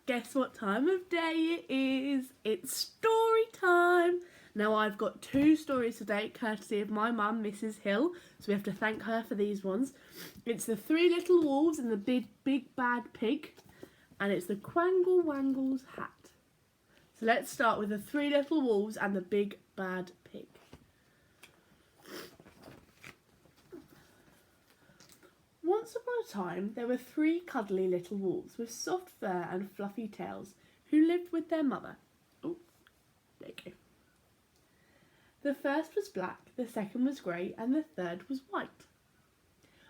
guess what time of day it is? It's story time! Now I've got 2 stories today, courtesy of my mum, Mrs. Hill, so we have to thank her for these ones. It's the 3 Little Wolves and the Big Bad Pig, and it's the Quangle Wangle's hat. So let's start with the 3 Little Wolves and the Big Bad Pig. Once upon a time, there were 3 cuddly little wolves with soft fur and fluffy tails who lived with their mother. Oh, there you go. The first was black, the second was grey, and the third was white.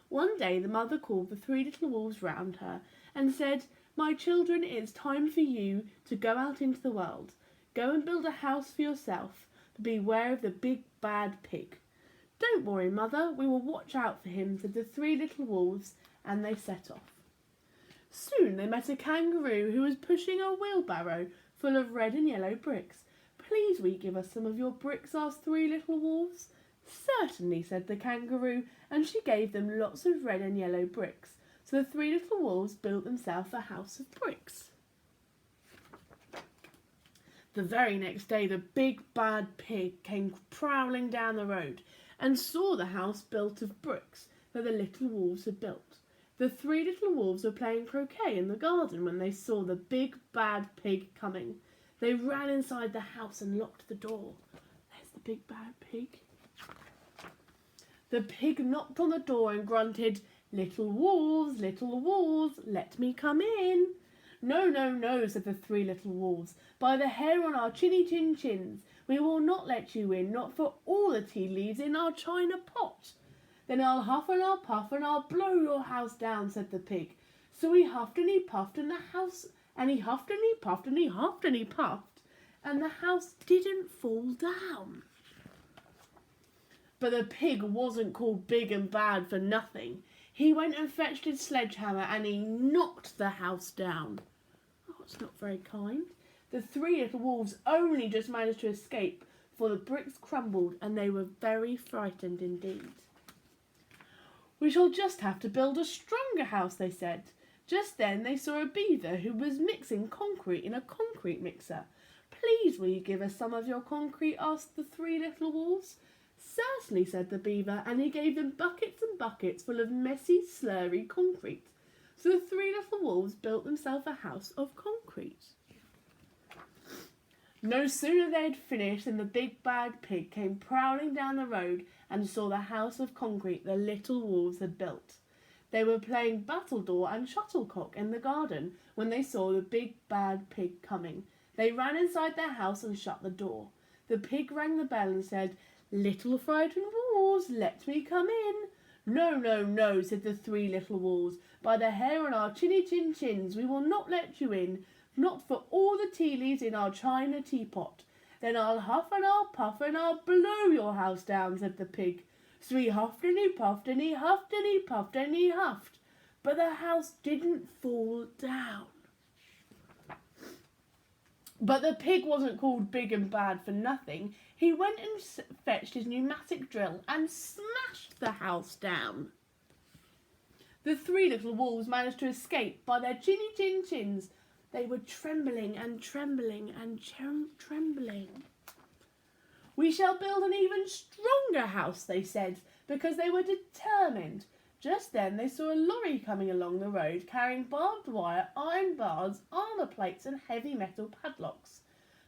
One day the mother called the 3 little wolves round her and said, "My children, it's time for you to go out into the world. Go and build a house for yourself, but beware of the big bad pig." "Don't worry, mother, we will watch out for him," said the 3 little wolves, and they set off. Soon they met a kangaroo who was pushing a wheelbarrow full of red and yellow bricks. "Please will you give us some of your bricks?" asked 3 little wolves. "Certainly," said the kangaroo, and she gave them lots of red and yellow bricks. So the 3 little wolves built themselves a house of bricks. The very next day the big bad pig came prowling down the road and saw the house built of bricks that the little wolves had built. The 3 little wolves were playing croquet in the garden when they saw the big bad pig coming. They ran inside the house and locked the door. There's the big bad pig. The pig knocked on the door and grunted, little wolves, let me come in." "No, no, no," said the 3 little wolves. "By the hair on our chinny chin chins, we will not let you in, not for all the tea leaves in our china pot." "Then I'll huff and I'll puff and I'll blow your house down," said the pig. So he huffed and he puffed and the house, and he huffed and he puffed and he huffed and he puffed, and the house didn't fall down. But the pig wasn't called big and bad for nothing. He went and fetched his sledgehammer and he knocked the house down. Oh, it's not very kind. The 3 little wolves only just managed to escape, for the bricks crumbled and they were very frightened indeed. "We shall just have to build a stronger house," they said. Just then they saw a beaver who was mixing concrete in a concrete mixer. "Please will you give us some of your concrete?" asked the 3 little wolves. "Certainly," said the beaver, and he gave them buckets and buckets full of messy, slurry concrete. So the 3 little wolves built themselves a house of concrete. No sooner they had finished than the big bad pig came prowling down the road and saw the house of concrete the little wolves had built. They were playing battledore and shuttlecock in the garden when they saw the big bad pig coming. They ran inside their house and shut the door. The pig rang the bell and said, "Little frightened wolves, let me come in." "No, no, no," said the 3 little wolves. "By the hair on our chinny chin chins, we will not let you in, not for all the tea leaves in our china teapot." "Then I'll huff and I'll puff and I'll blow your house down," said the pig. So he huffed and he puffed and he huffed and he puffed and he huffed, but the house didn't fall down. But the pig wasn't called big and bad for nothing. He went and fetched his pneumatic drill and smashed the house down. The 3 little wolves managed to escape by their chinny chin chins. They were trembling and trembling and trembling. "We shall build an even stronger house," they said, because they were determined. Just then they saw a lorry coming along the road carrying barbed wire, iron bars, armour plates and heavy metal padlocks.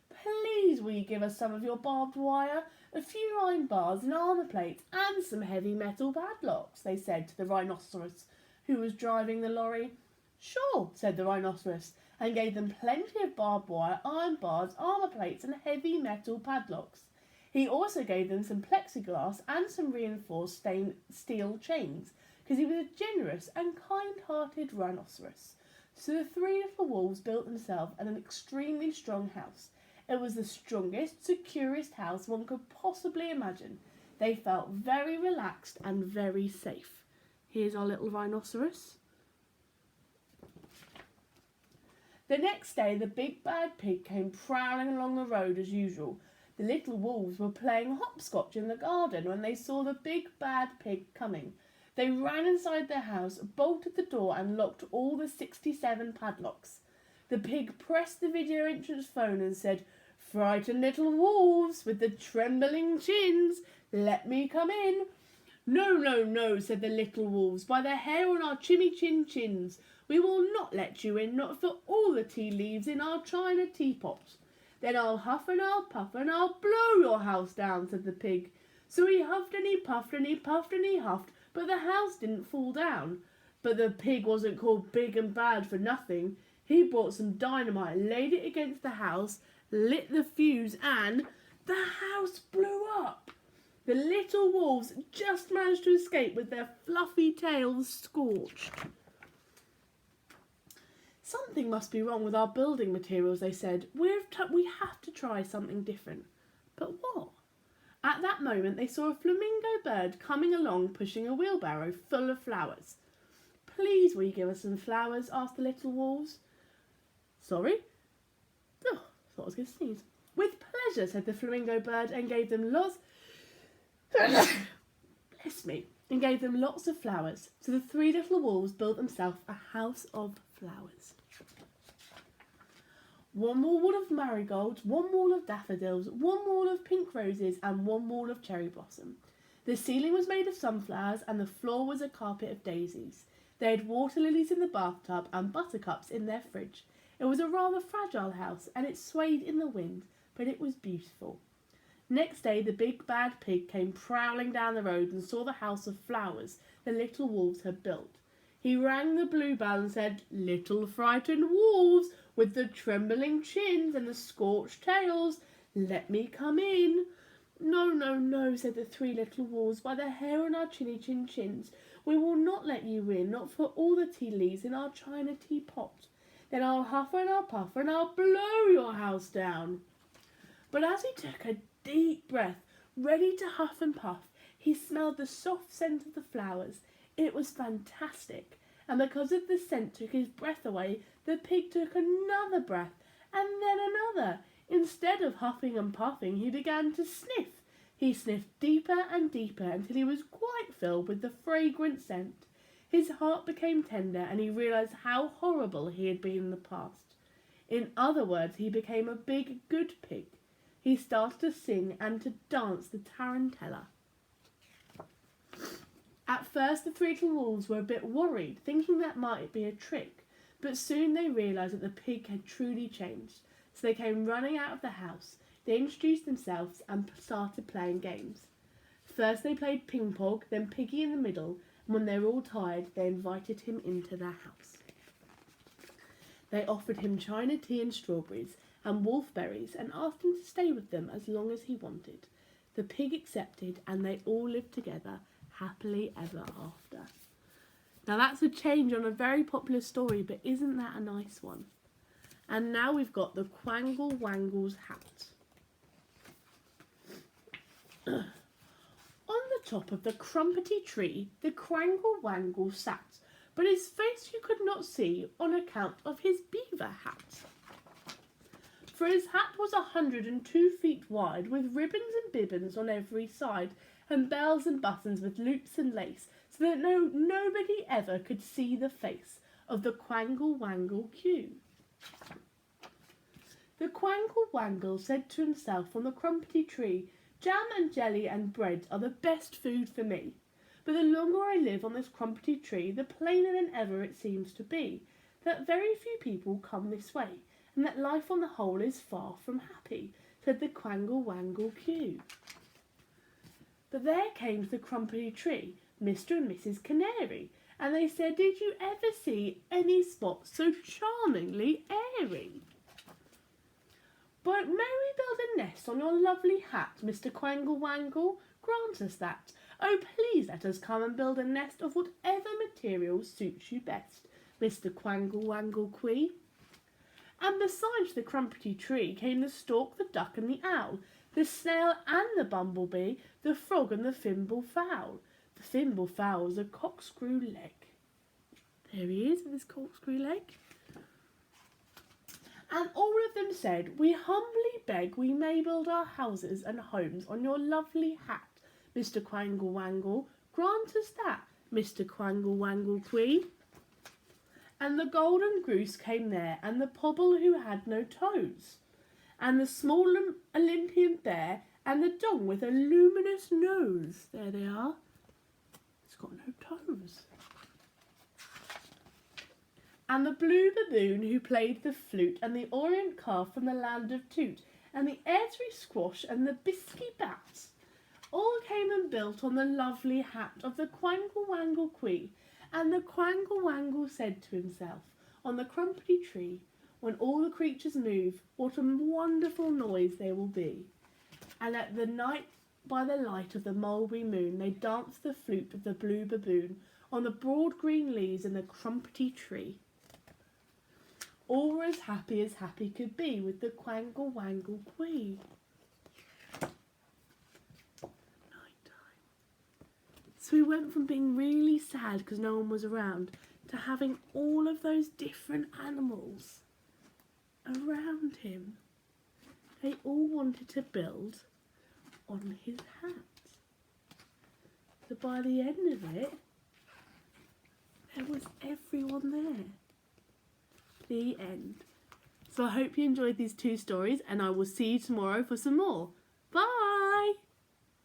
"Please will you give us some of your barbed wire, a few iron bars and armour plates and some heavy metal padlocks?" they said to the rhinoceros who was driving the lorry. "Sure," said the rhinoceros, and gave them plenty of barbed wire, iron bars, armour plates and heavy metal padlocks. He also gave them some plexiglass and some reinforced steel chains, because he was a generous and kind-hearted rhinoceros. So the 3 little wolves built themselves an extremely strong house. It was the strongest, securest house one could possibly imagine. They felt very relaxed and very safe. Here's our little rhinoceros. The next day the big bad pig came prowling along the road as usual. The little wolves were playing hopscotch in the garden when they saw the big bad pig coming. They ran inside their house, bolted the door and locked all the 67 padlocks. The pig pressed the video entrance phone and said, "Frightened little wolves with the trembling chins, let me come in." "No, no, no," said the little wolves, "by the hair on our chinny chin chins. We will not let you in, not for all the tea leaves in our china teapot." "Then I'll huff and I'll puff and I'll blow your house down," said the pig. So he huffed and he puffed and he puffed and he huffed, but the house didn't fall down. But the pig wasn't called big and bad for nothing. He bought some dynamite, laid it against the house, lit the fuse, and the house blew up. The little wolves just managed to escape with their fluffy tails scorched. "Something must be wrong with our building materials," they said. We have to try something different." But what? At that moment they saw a flamingo bird coming along pushing a wheelbarrow full of flowers. "Please will you give us some flowers?" asked the little wolves. "Sorry? Oh, thought I was going to sneeze." "With pleasure," said the flamingo bird, and gave them lots bless me, and gave them lots of flowers. So the three little wolves built themselves a house of flowers. One wall of marigolds, one wall of daffodils, one wall of pink roses, and one wall of cherry blossom. The ceiling was made of sunflowers, and the floor was a carpet of daisies. They had water lilies in the bathtub and buttercups in their fridge. It was a rather fragile house, and it swayed in the wind, but it was beautiful. Next day the big bad pig came prowling down the road and saw the house of flowers the little wolves had built. He rang the blue bell and said, "Little frightened wolves with the trembling chins and the scorched tails, let me come in." "No, no, no," said the three little wolves, "by the hair on our chinny chin chins. We will not let you in, not for all the tea leaves in our china teapot. Then I'll huff and I'll puff and I'll blow your house down." But as he took a deep breath, ready to huff and puff, he smelled the soft scent of the flowers. It was fantastic, and because of the scent took his breath away, the pig took another breath, and then another. Instead of huffing and puffing, he began to sniff. He sniffed deeper and deeper until he was quite filled with the fragrant scent. His heart became tender, and he realised how horrible he had been in the past. In other words, he became a big, good pig. He started to sing and to dance the tarantella. At first the three little wolves were a bit worried, thinking that might be a trick, but soon they realised that the pig had truly changed, so they came running out of the house. They introduced themselves and started playing games. First they played ping-pong, then Piggy in the middle, and when they were all tired, they invited him into their house. They offered him china tea and strawberries and wolfberries and asked him to stay with them as long as he wanted. The pig accepted, and they all lived together happily ever after. Now that's a change on a very popular story, but isn't that a nice one? And now we've got the Quangle Wangle's hat. On the top of the crumpety tree, the Quangle Wangle sat, but his face you could not see on account of his beaver hat. For his hat was 102 feet wide, with ribbons and bibbons on every side, and bells and buttons with loops and lace, so that nobody ever could see the face of the Quangle Wangle Q. The Quangle Wangle said to himself on the crumpety tree, "Jam and jelly and bread are the best food for me. But the longer I live on this crumpety tree, the plainer than ever it seems to be, that very few people come this way, and that life on the whole is far from happy," said the Quangle Wangle Q. But there came to the crumpety tree Mr. and Mrs. Canary, and they said, "Did you ever see any spot so charmingly airy?" "But may we build a nest on your lovely hat, Mr. Quangle Wangle? Grant us that. Oh, please let us come and build a nest of whatever material suits you best, Mr. Quangle Wangle Quee." And besides the crumpety tree came the stork, the duck and the owl, the snail and the bumblebee, the frog and the thimble fowl. The thimble fowl was a corkscrew leg. There he is with his corkscrew leg. And all of them said, "We humbly beg we may build our houses and homes on your lovely hat, Mr. Quangle Wangle. Grant us that, Mr. Quangle Wangle Quee." And the golden goose came there, and the pobble who had no toes, and the small Olympian bear, and the dong with a luminous nose. There they are. It's got no toes. And the blue baboon who played the flute, and the orient calf from the land of Toot, and the airy squash, and the bisky bat, all came and built on the lovely hat of the Quangle Wangle Quee. And the Quangle Wangle said to himself, on the crumpety tree, when all the creatures move, what a wonderful noise there will be. And at the night, by the light of the mulberry moon, they danced the flute of the blue baboon on the broad green leaves in the crumpety tree. All were as happy could be with the Quangle Wangle Quee. So we went from being really sad because no one was around to having all of those different animals around him. They all wanted to build on his hat. So by the end of it, there was everyone there. The end. So I hope you enjoyed these 2 stories, and I will see you tomorrow for some more.